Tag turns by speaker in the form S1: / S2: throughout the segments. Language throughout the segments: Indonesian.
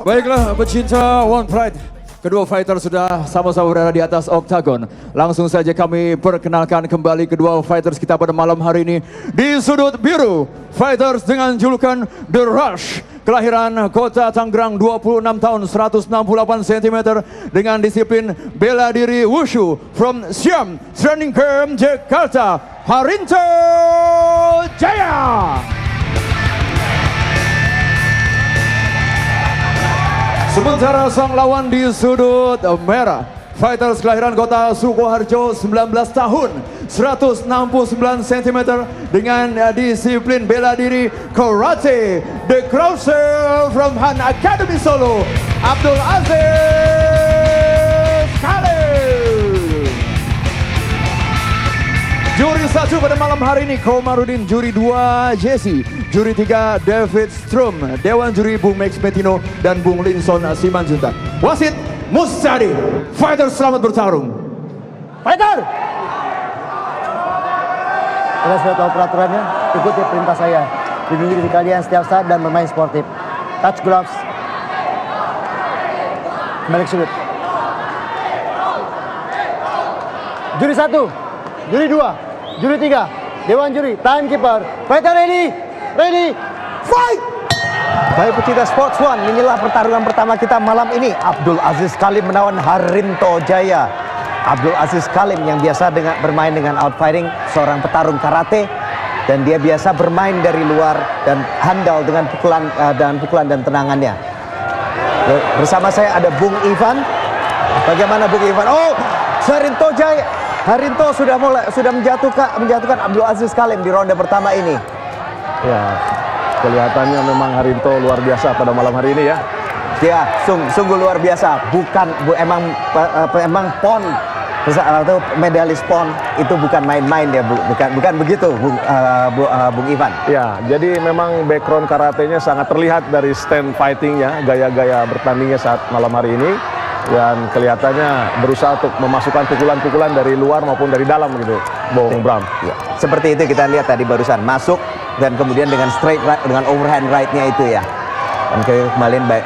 S1: Baiklah pecinta One Pride, kedua fighter sudah sama-sama berada di atas oktagon. Langsung saja kami perkenalkan kembali kedua fighters kita pada malam hari ini. Di sudut biru, fighters dengan julukan The Rush, kelahiran kota Tangerang, 26 tahun, 168 cm, dengan disiplin bela diri Wushu, from Siam Training Camp Jakarta, Harinto Jaya. Sementara sang lawan di sudut merah, fighters kelahiran kota Sukoharjo, 19 tahun, 169 cm, dengan disiplin bela diri karate, The Crowser from Han Academy Solo, Abdul Aziz Khalil. Juri 1 pada malam hari ini Komarudin, juri 2 Jesse, juri 3 David Strum, Dewan Juri Bung Max Metino dan Bung Linson Simanjuntak. Wasit Mustadi. Fighter selamat bertarung.
S2: Fighter! Kita sudah tahu peraturannya, ikuti perintah saya. Lindungi diri kalian setiap saat dan bermain sportif. Touch gloves. Balik sudut. Juri 1, juri 2, juri 3, Dewan Juri, timekeeper. Fighter ready? Ready? Fight! Baik pecinta Sports One, inilah pertarungan pertama kita malam ini. Abdul Aziz Khalim menawan Harinto Jaya. Abdul Aziz Khalim yang biasa bermain dengan outfighting, seorang petarung karate, dan dia biasa bermain dari luar dan handal dengan pukulan dan tendangannya. Bersama saya ada Bung Ivan. Bagaimana Bung Ivan? Oh, Harinto Jaya. Harinto sudah menjatuhkan Abdul Aziz Khalim di ronde pertama ini.
S3: Ya, kelihatannya memang Harinto luar biasa pada malam hari ini ya.
S2: Ya, sungguh luar biasa. Emang PON atau medalis PON itu bukan main-main ya, bukan begitu, Bung Ivan.
S3: Ya, jadi memang background karatenya sangat terlihat dari stand fightingnya, gaya-gaya bertandingnya saat malam hari ini. Dan kelihatannya berusaha untuk memasukkan pukulan-pukulan dari luar maupun dari dalam gitu, Bung Bram.
S2: Ya. Seperti itu kita lihat tadi barusan, masuk dan kemudian dengan straight right, dengan overhand right-nya itu ya. Dan kembali baik.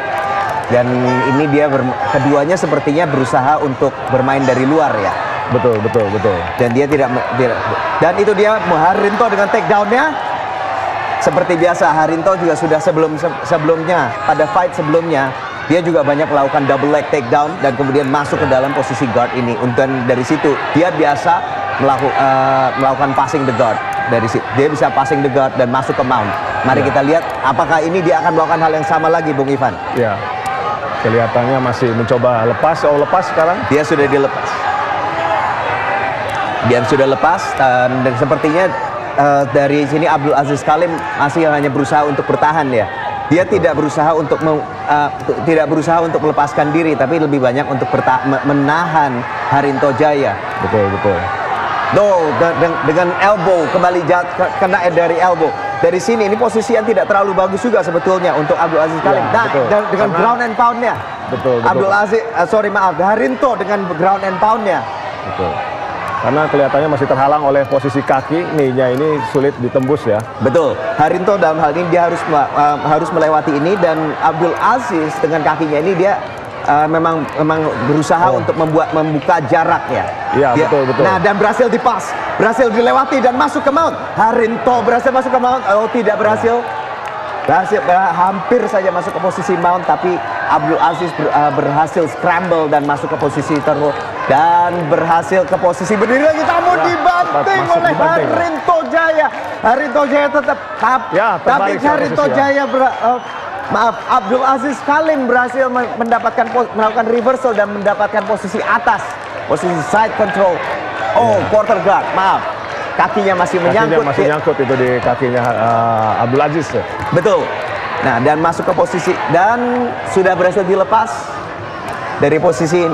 S2: Dan ini dia keduanya sepertinya berusaha untuk bermain dari luar ya.
S3: Betul.
S2: Dan dia tidak dan itu dia Harinto dengan takedown-nya. Seperti biasa Harinto juga sudah sebelumnya pada fight sebelumnya dia juga banyak melakukan double leg takedown dan kemudian masuk ke dalam posisi guard ini. Dan dari situ dia biasa melakukan passing the guard. Dari situ dia bisa passing the guard dan masuk ke mount. Mari kita lihat apakah ini dia akan melakukan hal yang sama lagi, Bung Ivan.
S3: Ya, kelihatannya masih mencoba lepas. Oh, lepas sekarang?
S2: Dia sudah dilepas. Dia sudah lepas dan sepertinya dari sini Abdul Aziz Khalim masih hanya berusaha untuk bertahan ya. Dia tidak berusaha untuk melepaskan diri, tapi lebih banyak untuk menahan Harinto Jaya.
S3: Betul.
S2: Dengan elbow kembali kena dari elbow. Dari sini ini posisi yang tidak terlalu bagus juga sebetulnya untuk Abdul Aziz Khalim. Dengan ground and pound-nya.
S3: Betul.
S2: Harinto dengan ground and pound-nya.
S3: Betul. Karena kelihatannya masih terhalang oleh posisi kaki, knee-nya ini sulit ditembus ya.
S2: Betul. Harinto dalam hal ini dia harus melewati ini, dan Abdul Aziz dengan kakinya ini dia memang berusaha untuk membuka jarak ya.
S3: Iya, betul.
S2: Nah, dan berhasil berhasil dilewati dan masuk ke mount. Harinto berhasil masuk ke mount. Oh, tidak berhasil. Hampir saja masuk ke posisi mount, tapi Abdul Aziz berhasil scramble dan masuk ke posisi terus dan berhasil ke posisi berdiri lagi, namun dibanting oleh Harinto Jaya. Harinto Jaya tetap tapi Harinto Jaya Abdul Aziz Khalim berhasil melakukan reversal dan mendapatkan posisi atas, posisi side control. Quarter guard, kakinya masih menyangkut
S3: itu di kakinya Abdul Aziz.
S2: Betul. Nah, dan masuk ke posisi dan sudah berhasil dilepas dari posisi.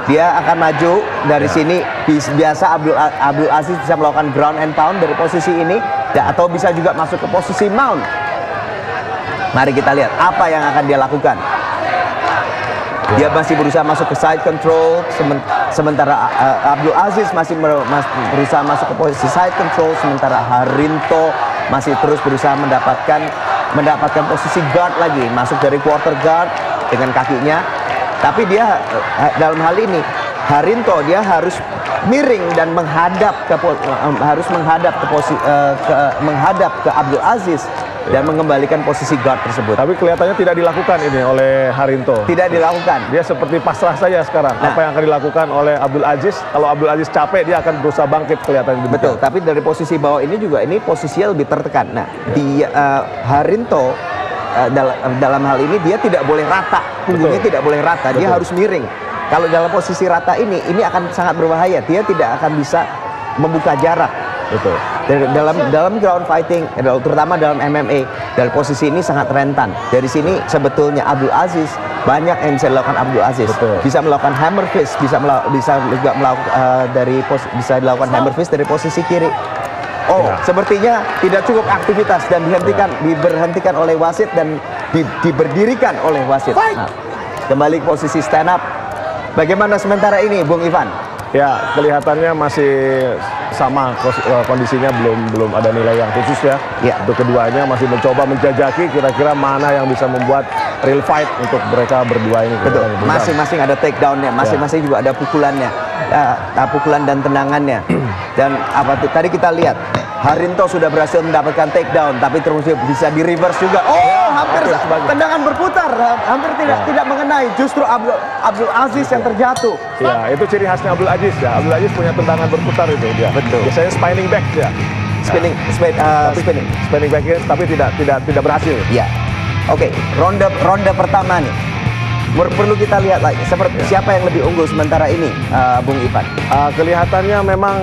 S2: Dia akan maju dari sini. Biasa Abdul Aziz bisa melakukan ground and pound dari posisi ini, atau bisa juga masuk ke posisi mount. Mari kita lihat apa yang akan dia lakukan. Dia masih berusaha masuk ke side control, sementara Abdul Aziz masih berusaha masuk ke posisi side control, sementara Harinto masih terus berusaha mendapatkan posisi guard lagi, masuk dari quarter guard dengan kakinya. Tapi dia dalam hal ini Harinto dia harus miring dan menghadap ke Abdul Aziz dan mengembalikan posisi guard tersebut.
S3: Tapi kelihatannya tidak dilakukan ini oleh Harinto.
S2: Tidak dilakukan.
S3: Dia seperti pasrah saja sekarang. Apa yang akan dilakukan oleh Abdul Aziz? Kalau Abdul Aziz capek, dia akan berusaha bangkit, kelihatannya demikian.
S2: Betul. Tapi dari posisi bawah ini juga ini posisinya lebih tertekan. Nah, Harinto dalam hal ini dia tidak boleh rata, punggungnya tidak boleh rata. Dia harus miring. Kalau dalam posisi rata ini akan sangat berbahaya. Dia tidak akan bisa membuka jarak.
S3: Betul.
S2: Dalam ground fighting, terutama dalam MMA, dari posisi ini sangat rentan. Dari sini sebetulnya Abdul Aziz banyak yang bisa dilakukan Abdul Aziz.
S3: Betul.
S2: Bisa melakukan hammer fist, bisa juga melakukan bisa dilakukan hammer fist dari posisi kiri. Sepertinya tidak cukup aktivitas dan diberhentikan oleh wasit dan diberdirikan oleh wasit. Nah, kembali ke posisi stand up. Bagaimana sementara ini, Bung Ivan?
S3: Ya, kelihatannya masih sama kondisinya, belum ada nilai yang khusus ya. Untuk keduanya masih mencoba menjajaki kira-kira mana yang bisa membuat real fight untuk mereka berdua ini.
S2: Betul. Masing-masing ada takedown-nya, masing-masing juga ada pukulannya, pukulan dan tendangannya. Dan tadi kita lihat Harinto sudah berhasil mendapatkan takedown, tapi terus bisa di reverse juga. Hampir tendangan berputar, hampir tidak mengenai. Justru Abdul Aziz yang terjatuh.
S3: Ya, itu ciri khasnya Abdul Aziz ya. Abdul Aziz punya tendangan berputar itu dia.
S2: Betul.
S3: Biasanya spinning back ya. Spinning back, tapi tidak berhasil.
S2: Ya. Oke, ronde pertama nih. Perlu kita lihat lagi siapa yang lebih unggul sementara ini, Bung Ivan.
S3: Kelihatannya memang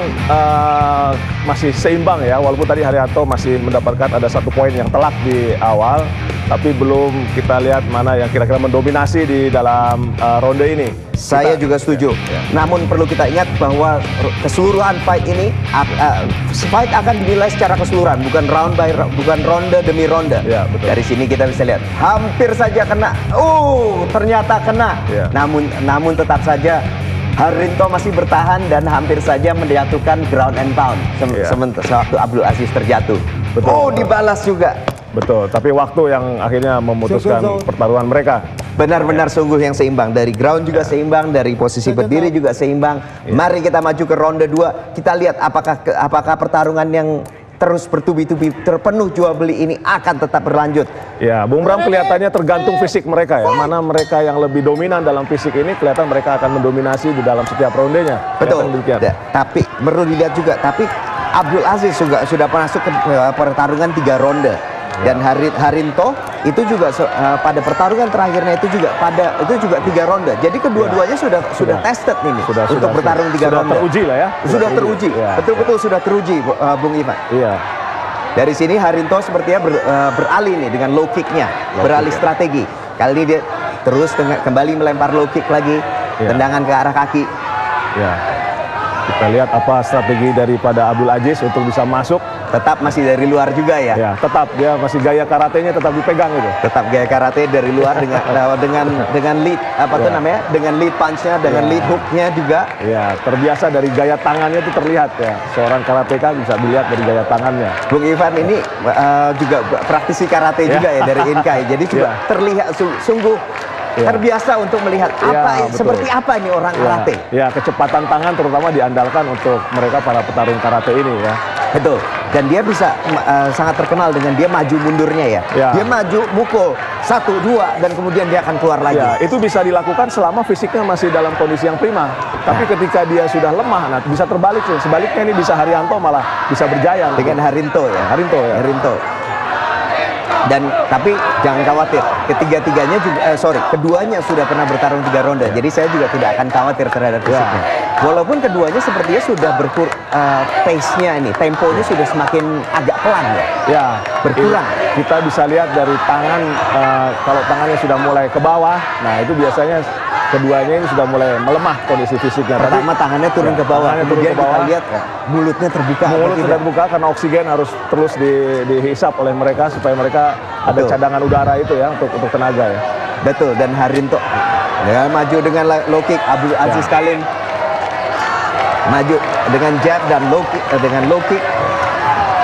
S3: masih seimbang ya, walaupun tadi Haryanto masih mendapatkan ada 1 poin yang telak di awal, tapi belum kita lihat mana yang kira-kira mendominasi di dalam ronde ini.
S2: Saya juga setuju. Namun perlu kita ingat bahwa keseluruhan fight ini fight akan dinilai secara keseluruhan, bukan ronde demi ronde.
S3: Ya, betul.
S2: Dari sini kita bisa lihat hampir saja kena. Ternyata kena.
S3: Ya.
S2: Namun tetap saja Harinto masih bertahan dan hampir saja menjatuhkan ground and pound sewaktu Abdul Aziz terjatuh.
S3: Betul.
S2: Dibalas juga.
S3: Betul, tapi waktu yang akhirnya memutuskan pertarungan mereka.
S2: Benar-benar sungguh yang seimbang. Dari ground juga seimbang, dari posisi berdiri juga seimbang. Mari kita maju ke ronde 2. Kita lihat apakah pertarungan yang terus bertubi-tubi terpenuh jual beli ini akan tetap berlanjut.
S3: Ya, Bung Bram, kelihatannya tergantung fisik mereka ya. Mana mereka yang lebih dominan dalam fisik ini, kelihatan mereka akan mendominasi di dalam setiap rondenya.
S2: Betul. Tapi perlu dilihat juga, tapi Abdul Aziz sudah masuk ke pertarungan 3 ronde. Dan Harinto itu juga pada pertarungan terakhirnya itu juga 3 ronde. Jadi kedua-duanya sudah tested ini untuk bertarung 3 ronde.
S3: Sudah teruji lah ya.
S2: Sudah teruji. Betul-betul sudah teruji, Bung Ivan.
S3: Iya.
S2: Dari sini Harinto sepertinya beralih nih dengan low kick-nya, beralih strategi. Kali ini dia terus kembali melempar low kick lagi, tendangan ke arah kaki.
S3: Ya. Kita lihat apa strategi daripada Abdul Aziz untuk bisa masuk.
S2: Tetap masih dari luar juga ya.
S3: Ya, tetap dia masih gaya karatenya tetap dipegang itu.
S2: Tetap gaya karate dari luar dengan lead dengan lead punch-nya, dengan lead hook-nya juga.
S3: Ya, terbiasa dari gaya tangannya itu terlihat ya. Seorang karateka bisa dilihat dari gaya tangannya.
S2: Bung Ivan ini juga praktisi karate juga ya dari Inkai. Jadi juga terlihat sungguh terbiasa untuk melihat seperti apa ini orang karate.
S3: Ya, kecepatan tangan terutama diandalkan untuk mereka para petarung karate ini ya.
S2: Betul. Dan dia bisa sangat terkenal dengan dia maju mundurnya ya. Dia maju mukul 1, 2 dan kemudian dia akan keluar lagi.
S3: Ya, itu bisa dilakukan selama fisiknya masih dalam kondisi yang prima. Tapi ketika dia sudah lemah, bisa terbalik sih. Sebaliknya ini bisa Haryanto malah bisa berjaya
S2: dengan Harinto ya. Harinto. Dan tapi jangan khawatir, keduanya sudah pernah bertarung 3 ronde. Jadi saya juga tidak akan khawatir terhadap fisiknya. Walaupun keduanya sepertinya sudah pace-nya ini, temponya sudah semakin agak pelan ya. Berkurang.
S3: Kita bisa lihat dari tangan, kalau tangannya sudah mulai ke bawah, nah itu biasanya keduanya ini sudah mulai melemah kondisi fisiknya.
S2: Pertama tangannya turun ke bawah, kemudian kita lihat mulutnya terbuka.
S3: Mulut sudah terbuka karena oksigen harus terus dihisap oleh mereka supaya mereka ada cadangan udara itu ya untuk tenaga ya.
S2: Betul. Dan Harinto maju dengan low kick. Abdul Aziz Kalim maju dengan jab dan low kick.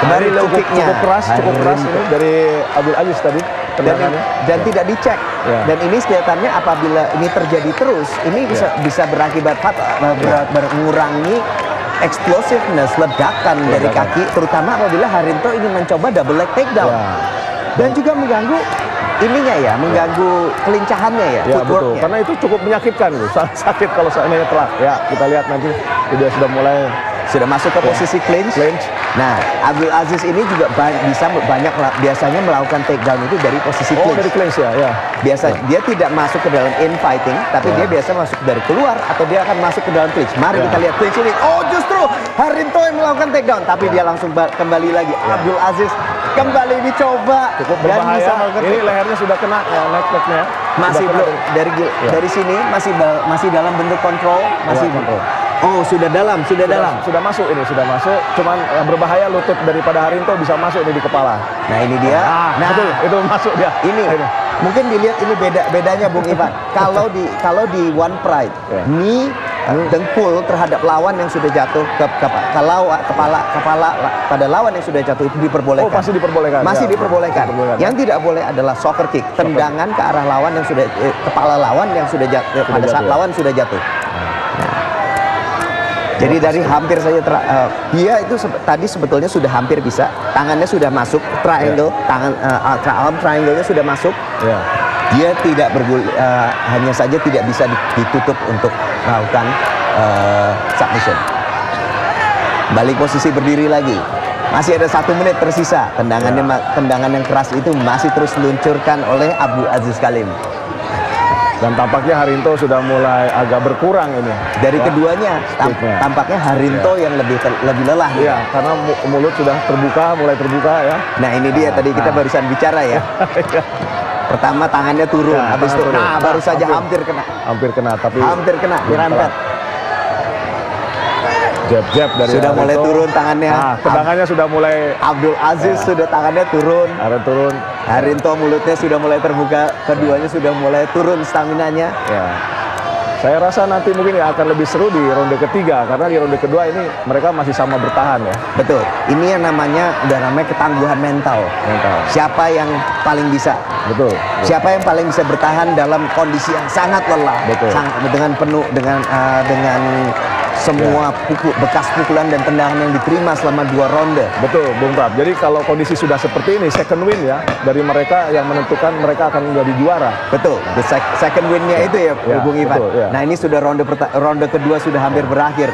S2: Kembali low kicknya
S3: cukup keras ini dari Abdul Aziz tadi. tendangannya.
S2: Dan tidak dicek.
S3: Ya.
S2: Dan ini kelihatannya apabila ini terjadi terus, ini bisa berakibat fatal, mengurangi explosiveness, ledakan dari kaki, terutama apabila Harinto ingin mencoba double leg takedown.
S3: Ya.
S2: Dan juga mengganggu ininya ya, mengganggu kelincahannya ya,
S3: Ya betul,
S2: footworknya.
S3: karena itu cukup menyakitkan, sangat sakit kalau seandainya telak. Ya kita lihat nanti dia sudah mulai
S2: Sudah masuk ke posisi clinch. Nah, Abdul Aziz ini juga biasanya melakukan takedown itu dari posisi
S3: Oh,
S2: clinch.
S3: dari clinch ya.
S2: Biasa dia tidak masuk ke dalam infighting, tapi dia biasa masuk dari keluar atau dia akan masuk ke dalam clinch. Mari kita lihat clinch ini. Oh, justru Harinto yang melakukan takedown, tapi dia langsung kembali lagi. Abdul Aziz kembali dicoba
S3: Cukup
S2: dan bisa
S3: berbahaya.
S2: melakukan
S3: Ini
S2: takedown.
S3: lehernya sudah kena neck-necknya.
S2: Masih
S3: Sudah
S2: belum
S3: kena.
S2: dari sini masih dalam bentuk kontrol, masih
S3: kontrol.
S2: Oh, sudah dalam.
S3: Sudah masuk ini, sudah masuk. Cuman berbahaya lutut daripada Harinto bisa masuk ini di kepala.
S2: Nah, ini dia.
S3: Nah, betul, itu masuk dia.
S2: Ini mungkin dilihat ini bedanya Bung Ivan. Kalau di One Pride, knee dengkul terhadap lawan yang sudah jatuh ke kepala pada lawan yang sudah jatuh itu diperbolehkan.
S3: Oh, pasti diperbolehkan.
S2: Masih
S3: Ya,
S2: diperbolehkan. Yang tidak boleh adalah soccer kick, tendangan ke arah lawan yang sudah kepala lawan yang sudah jatuh pada saat lawan sudah jatuh. Jadi dari hampir saja dia itu tadi sebetulnya sudah hampir bisa, tangannya sudah masuk triangle, arm triangle-nya sudah masuk.
S3: Ya.
S2: Dia tidak hanya saja tidak bisa ditutup untuk melakukan submission. Balik posisi berdiri lagi. Masih ada 1 menit tersisa. Tendangan yang keras itu masih terus diluncurkan oleh Abdul Aziz Kalim.
S3: Dan tampaknya Harinto sudah mulai agak berkurang ini.
S2: Dari keduanya tampaknya Harinto yang lebih lelah.
S3: Iya, karena mulut sudah mulai terbuka ya.
S2: Nah, ini dia tadi kita barusan bicara ya. Pertama tangannya turun, habis itu baru saja hampir kena.
S3: Hampir kena,
S2: dirempet.
S3: Jab dari
S2: Sudah
S3: Harinto.
S2: mulai turun tangannya.
S3: Tendangannya sudah mulai
S2: Abdul Aziz sudah tangannya turun.
S3: turun.
S2: Harinto mulutnya sudah mulai terbuka, keduanya sudah mulai turun staminanya.
S3: Ya. Saya rasa nanti mungkin akan lebih seru di ronde ketiga karena di ronde kedua ini mereka masih sama bertahan ya.
S2: Betul. Ini yang namanya ketangguhan mental. Siapa yang paling bisa?
S3: Betul.
S2: Siapa yang paling bisa bertahan dalam kondisi yang sangat lelah?
S3: Betul.
S2: Dengan penuh dengan semua bekas pukulan dan tendangan yang diterima selama 2 ronde.
S3: Betul, Bung Prab. Jadi kalau kondisi sudah seperti ini, second win ya dari mereka yang menentukan mereka akan menjadi juara.
S2: Betul, the second win-nya itu ya, Bung Ivan.
S3: Betul, ya.
S2: Nah, ini sudah ronde kedua sudah hampir berakhir.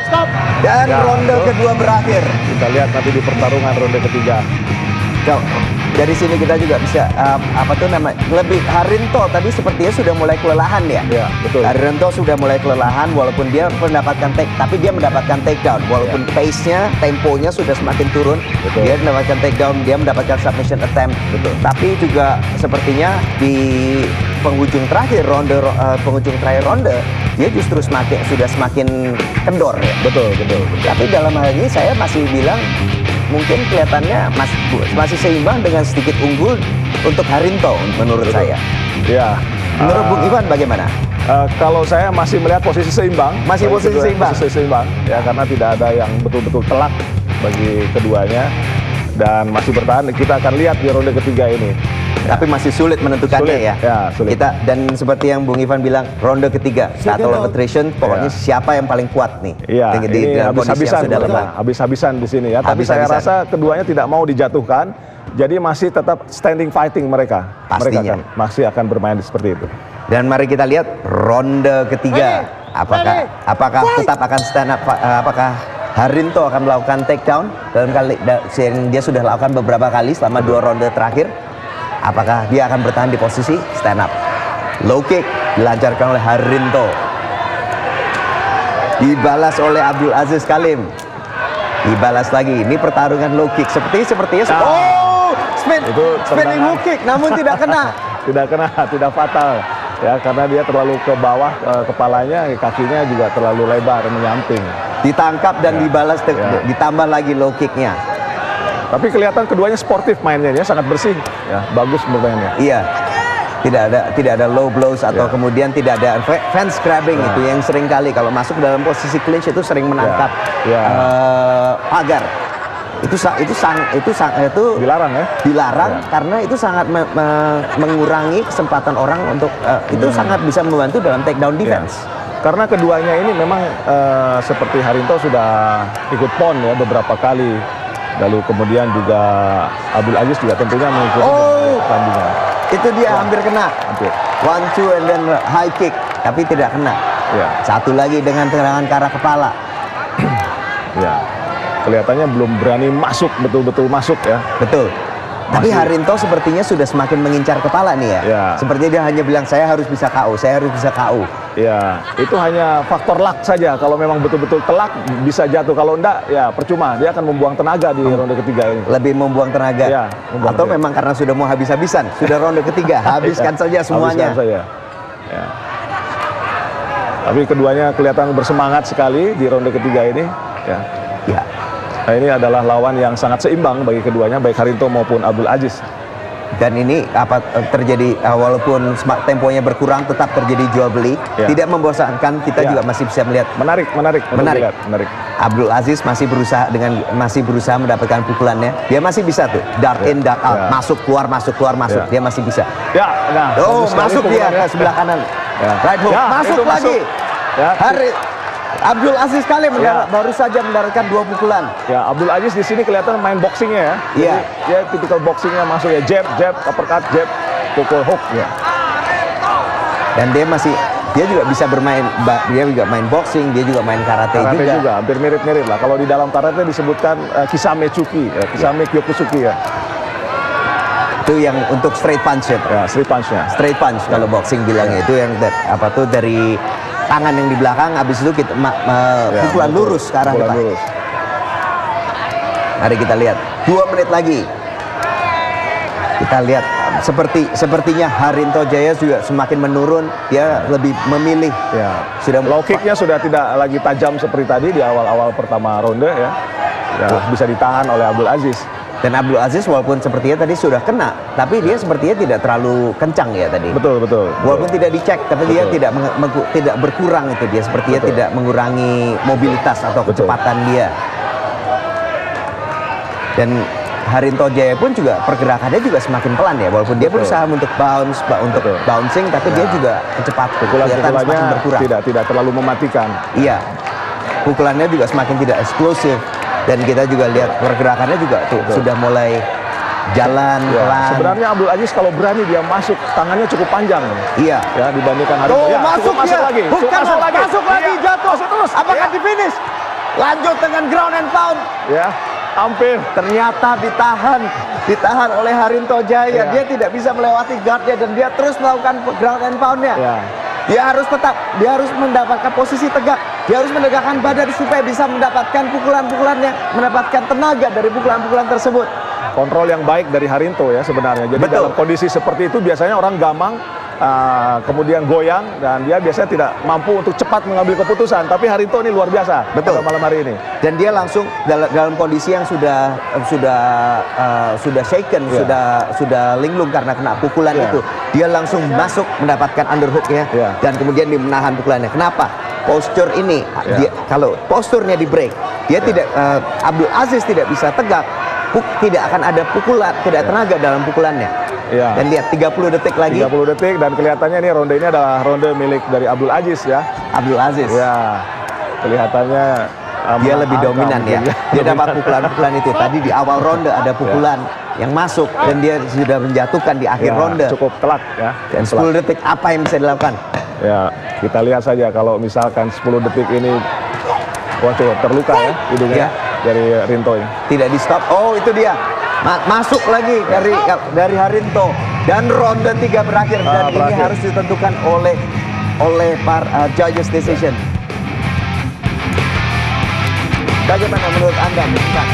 S2: Stop. Dan ronde kedua berakhir.
S3: Kita lihat nanti di pertarungan ronde ketiga.
S2: Dari sini kita juga bisa lebih Harinto tadi sepertinya sudah mulai kelelahan ya.
S3: Iya, betul.
S2: Harinto sudah mulai kelelahan walaupun dia mendapatkan tapi dia mendapatkan takedown walaupun pace-nya, temponya sudah semakin turun.
S3: Betul.
S2: Dia mendapatkan takedown, dia mendapatkan submission attempt. Betul. Tapi juga sepertinya di penghujung terakhir ronde dia justru sudah semakin kendor ya.
S3: Betul.
S2: Tapi dalam hal ini saya masih bilang mungkin kelihatannya masih seimbang dengan sedikit unggul untuk Harinto menurut saya.
S3: Ya.
S2: Menurut Bung Ivan bagaimana?
S3: Kalau saya masih melihat posisi seimbang.
S2: Posisi
S3: seimbang. Ya, karena tidak ada yang betul-betul telak bagi keduanya dan masih bertahan. Kita akan lihat di ronde ketiga ini.
S2: Tapi masih sulit menentukannya ya.
S3: Sulit.
S2: Dan seperti yang Bung Ivan bilang, ronde ketiga, battle of attrition, pokoknya siapa yang paling kuat nih.
S3: Iya,
S2: di
S3: ini
S2: dalam kondisi yang sudah lemah.
S3: habis-habisan di sini ya. Tapi saya rasa keduanya tidak mau dijatuhkan. Jadi masih tetap standing fighting mereka.
S2: Pastinya.
S3: Mereka masih akan bermain seperti itu.
S2: Dan mari kita lihat ronde ketiga. Apakah tetap akan stand up? Apakah Harinto akan melakukan takedown dalam yang dia sudah lakukan beberapa kali selama 2 ronde terakhir? Apakah dia akan bertahan di posisi stand up? Low kick dilancarkan oleh Harinto. Dibalas oleh Abdul Aziz Kalim. Dibalas lagi. Ini pertarungan low kick. Sepertinya spinning hook kick namun tidak kena.
S3: Tidak fatal. Ya, karena dia terlalu ke bawah kepalanya, kakinya juga terlalu lebar menyamping.
S2: Ditangkap dan dibalas ditambah lagi low kicknya.
S3: Tapi kelihatan keduanya sportif mainnya, ya, sangat bersih, ya, bagus bermainnya.
S2: Iya, tidak ada low blows atau kemudian tidak ada fence grabbing itu yang sering kali kalau masuk dalam posisi clinch itu sering menangkap pagar. itu
S3: Dilarang ya?
S2: dilarang
S3: Ya.
S2: karena itu sangat mengurangi kesempatan orang untuk itu sangat bisa membantu dalam takedown defense.
S3: Ya. Karena keduanya ini memang seperti Harinto sudah ikut PON ya beberapa kali. Lalu kemudian juga Abdul Aziz juga tentunya mengikuti pertandingan.
S2: Itu dia hampir kena.
S3: Hampir.
S2: 1-2 and then high kick, tapi tidak kena.
S3: Ya.
S2: Satu lagi dengan tendangan ke arah kepala.
S3: Ya. Kelihatannya belum berani masuk, betul-betul masuk ya.
S2: Betul. Tapi
S3: Masih.
S2: Harinto sepertinya sudah semakin mengincar kepala nih ya.
S3: Ya.
S2: Sepertinya dia hanya bilang saya harus bisa KO, saya harus bisa KO.
S3: Ya, itu hanya faktor luck saja. Kalau memang betul-betul telak bisa jatuh. Kalau enggak, ya percuma. Dia akan membuang tenaga di ronde ketiga ini.
S2: Lebih membuang tenaga.
S3: Ya, membuang
S2: Atau
S3: tenaga.
S2: memang karena sudah mau habis-habisan, sudah ronde ketiga, habiskan saja semuanya.
S3: Habiskan saja. Ya. Tapi keduanya kelihatan bersemangat sekali di ronde ketiga ini. Ya.
S2: Ya.
S3: Nah, ini adalah lawan yang sangat seimbang bagi keduanya, baik Harinto maupun Abdul Aziz.
S2: Dan ini apa terjadi walaupun temponya berkurang tetap terjadi jual beli,
S3: Ya.
S2: tidak membosankan, kita
S3: Ya.
S2: juga masih bisa melihat
S3: Menarik.
S2: Menarik. Abdul Aziz masih berusaha mendapatkan pukulannya. Dia masih bisa tuh dark in dark out,
S3: Ya.
S2: masuk keluar masuk.
S3: Ya.
S2: Dia masih bisa.
S3: Ya, nah.
S2: Oh,
S3: bagus sekali
S2: masuk dia
S3: pukulannya.
S2: ke sebelah kanan.
S3: Ya.
S2: Right hook.
S3: Ya,
S2: Masuk
S3: itu
S2: lagi.
S3: Ya.
S2: Abdul Aziz kali
S3: Ya.
S2: baru saja mendaratkan 2 pukulan.
S3: Ya, Abdul Aziz di sini kelihatan main boxingnya ya.
S2: Iya.
S3: Jadi, ya tipikal boxingnya masuk ya, jab, uppercut, jab, pukul hook ya.
S2: Dan dia juga bisa bermain, dia juga main boxing, dia juga main karate juga.
S3: hampir mirip-mirip lah. Kalau di dalam karate disebutkan Kisame Chuki, ya, Kisame Kyokusuki ya.
S2: Itu yang untuk straight punch ya, Pak.
S3: Ya, straight punch-nya.
S2: Straight punch kalau boxing bilangnya itu yang dari tangan yang di belakang, habis itu kita
S3: Ya,
S2: pukulan
S3: betul.
S2: lurus ke arah
S3: Pukulan
S2: depan.
S3: lurus.
S2: Mari kita lihat 2 menit lagi. Kita lihat sepertinya Harinto Jaya juga semakin menurun. Dia lebih memilih.
S3: Ya.
S2: Sudah
S3: Low kick-nya sudah tidak lagi tajam seperti tadi di awal-awal pertama ronde ya. Ya, bisa ditahan oleh Abdul Aziz.
S2: Dan Abdul Aziz walaupun sepertinya tadi sudah kena, tapi dia sepertinya tidak terlalu kencang ya tadi.
S3: Betul.
S2: Walaupun tidak dicek, tapi dia
S3: Betul.
S2: tidak berkurang itu dia. Sepertinya
S3: Betul.
S2: tidak mengurangi mobilitas atau
S3: Betul.
S2: kecepatan dia. Dan Harinto Jaya pun juga pergerakannya juga semakin pelan ya. Walaupun dia
S3: Betul.
S2: berusaha untuk untuk
S3: Betul.
S2: bouncing, tapi dia
S3: Ya.
S2: juga kecepatan kelihatan
S3: Pukulan-pukulannya
S2: semakin berkurang.
S3: tidak terlalu mematikan.
S2: Iya, pukulannya juga semakin tidak eksplosif. Dan kita juga lihat pergerakannya juga tuh
S3: Betul.
S2: sudah mulai jalan
S3: Ya,
S2: pelan.
S3: sebenarnya Abdul Aziz kalau berani dia masuk, tangannya cukup panjang
S2: Iya.
S3: ya dibandingkan Harinto.
S2: Tuh
S3: Ya,
S2: masuk
S3: cukup
S2: dia.
S3: lagi.
S2: Bukan,
S3: Cukup
S2: masuk lagi
S3: Iya,
S2: jatuh.
S3: masuk terus.
S2: Apakah
S3: Ya.
S2: di finish? Lanjut dengan ground and pound.
S3: Ya, hampir.
S2: Ternyata ditahan oleh Harinto Jaya.
S3: Ya.
S2: Dia tidak bisa melewati guardnya dan dia terus melakukan ground and poundnya.
S3: Ya.
S2: Dia harus mendapatkan posisi tegak. Dia harus menegakkan badan supaya bisa mendapatkan pukulan-pukulannya, mendapatkan tenaga dari pukulan-pukulan tersebut.
S3: Kontrol yang baik dari Harinto ya sebenarnya. Jadi
S2: Betul.
S3: dalam kondisi seperti itu biasanya orang gamang, kemudian goyang, dan dia biasanya tidak mampu untuk cepat mengambil keputusan. Tapi Harinto ini luar biasa.
S2: Betul.
S3: Pada malam hari ini.
S2: Dan dia langsung dalam kondisi yang sudah shaken,
S3: Ya.
S2: sudah linglung karena kena pukulan
S3: Ya.
S2: itu. Dia langsung masuk mendapatkan underhook ya,
S3: Ya.
S2: dan kemudian dia menahan pukulannya. Kenapa? Postur ini,
S3: Ya.
S2: kalau posturnya di break, dia tidak Abdul Aziz tidak bisa tegak, tidak akan ada pukulan, tidak
S3: Ya.
S2: tenaga dalam pukulannya.
S3: Ya.
S2: Dan lihat 30 detik lagi,
S3: 30 detik dan kelihatannya ini ronde ini adalah ronde milik dari Abdul Aziz ya.
S2: Abdul Aziz.
S3: Ya. Kelihatannya
S2: Dia lebih
S3: menangkan
S2: dominan ya.
S3: mungkin
S2: Dia dapat pukulan-pukulan itu. Tadi di awal ronde ada pukulan yang masuk dan dia sudah menjatuhkan di akhir
S3: Ya,
S2: ronde.
S3: cukup telak ya.
S2: Dan 10 detik apa yang bisa dilakukan?
S3: Ya, kita lihat saja kalau misalkan 10 detik ini cukup terluka ya hidungnya
S2: Ya.
S3: dari Rinto ini.
S2: Tidak di stop. Oh, itu dia. Masuk lagi dari Harinto dan ronde 3 berakhir dan ini
S3: berakhir.
S2: harus ditentukan oleh para judges decision. Bagaimana menurut Anda, Pak?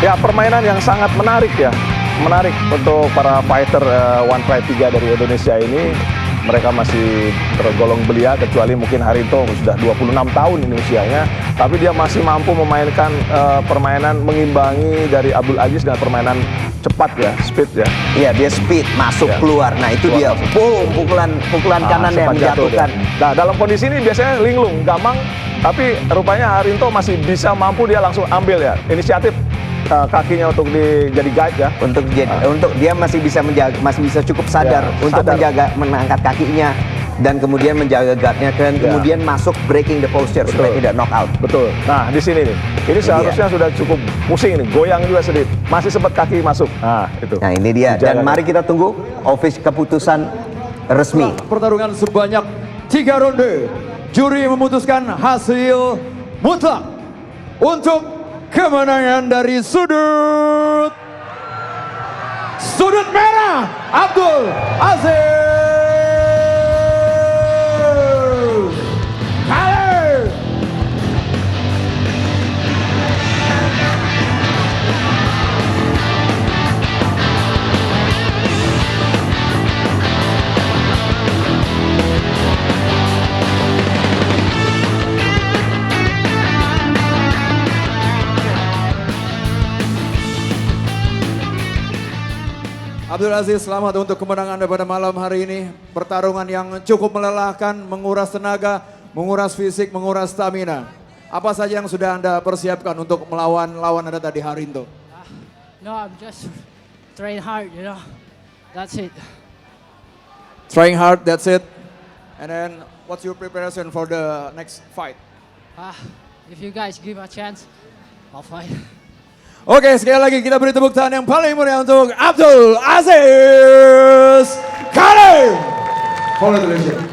S3: Ya, permainan yang sangat menarik ya. Menarik untuk para fighter One Pride 3 dari Indonesia ini. Mereka masih tergolong belia, kecuali mungkin Harinto sudah 26 tahun ini usianya. Tapi dia masih mampu memainkan permainan mengimbangi dari Abdul Aziz dengan permainan cepat ya, speed ya.
S2: Iya, dia speed masuk
S3: Ya.
S2: keluar. Nah, itu
S3: Keluar,
S2: dia.
S3: masuk.
S2: Boom, pukulan kanan yang
S3: sempat jatuh
S2: menjatuhkan.
S3: dia. Nah, dalam kondisi ini biasanya linglung, gamang, Tapi rupanya Harinto masih bisa mampu dia langsung ambil ya inisiatif kakinya untuk jadi guide ya.
S4: Untuk dia masih bisa menjaga, masih bisa cukup sadar
S3: Ya,
S4: untuk
S3: sadar.
S4: mengangkat kakinya dan kemudian menjaga guardnya dan
S3: Ya.
S4: kemudian masuk breaking the posture supaya tidak knock out.
S3: Betul. Nah, di sini nih. Ini seharusnya sudah cukup pusing nih, goyang juga sedikit. Masih sempat kaki masuk. Nah, itu.
S4: Nah ini dia.
S3: Dijaga.
S4: Dan mari kita tunggu keputusan resmi.
S1: Pertarungan sebanyak 3 ronde. Juri memutuskan hasil mutlak untuk kemenangan dari sudut merah Abdul Aziz Khalid. Abdul Aziz, selamat untuk kemenangan Anda pada malam hari ini. Pertarungan yang cukup melelahkan, menguras tenaga, menguras fisik, menguras stamina. Apa saja yang sudah Anda persiapkan untuk melawan lawan Anda tadi, Harinto?
S5: No, I'm just train hard, you know. That's it.
S1: Trying hard, that's it. And then, what's your preparation for the next fight?
S5: If you guys give a chance, I'll fight.
S1: Oke, sekali lagi kita beri tepuk tangan yang paling meriah untuk Abdul Aziz Khalid. Congratulations.